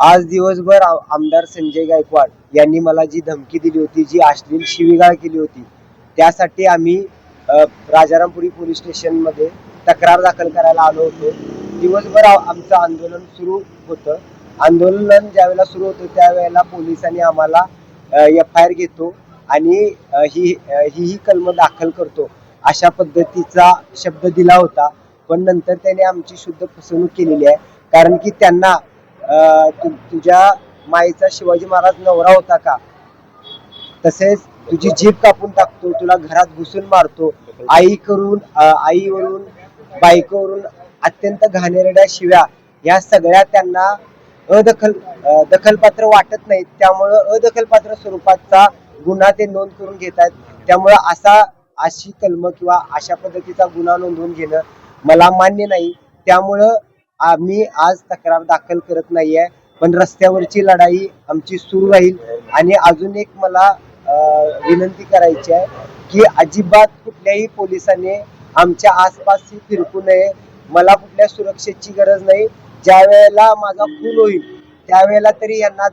आज दिवसभर आमदार संजय गायकवाड यांनी मला जी धमकी दिली होती, जी अश्लील शिवीगाळ केली होती, त्यासाठी आम्ही राजारामपुरी पोलीस स्टेशनमध्ये तक्रार दाखल करायला आलो होतो. दिवसभर आमचं आंदोलन सुरू होतं. आंदोलन ज्यावेळेला सुरू होतं त्यावेळेला पोलिसांनी आम्हाला FIR घेतो आणि ही कलम दाखल करतो अशा पद्धतीचा शब्द दिला होता. पण नंतर त्याने आमची शुद्ध फसवणूक केलेली आहे. कारण की त्यांना तुझ्या माईचा शिवाजी महाराज नवरा होता का, तसेच तुझी जीभ कापून टाकतो, तुला घरात घुसून मारतो, आईवरून बायकोवरून अत्यंत घाणेरड्या शिव्या या सगळ्या त्यांना दखलपात्र वाटत नाहीत. त्यामुळं अदखलपात्र स्वरूपाचा गुन्हा ते नोंद करून घेत आहेत. त्यामुळं अशी कलम किंवा अशा पद्धतीचा गुन्हा नोंदवून घेणं मला मान्य नाही. त्यामुळं आम्ही आज तक्रार दाखल करत नाहीये, पण रस्त्यावरची लढाई आमची सुरू राहील. आणि अजून एक मला विनंती करायची आहे की अजिबात कुठल्याही पोलिसांनी आमच्या आसपास फिरकू नये. मला कुठल्या सुरक्षेची गरज नाही. ज्या वेळेला माझा खून होईल त्यावेळेला तरी यांना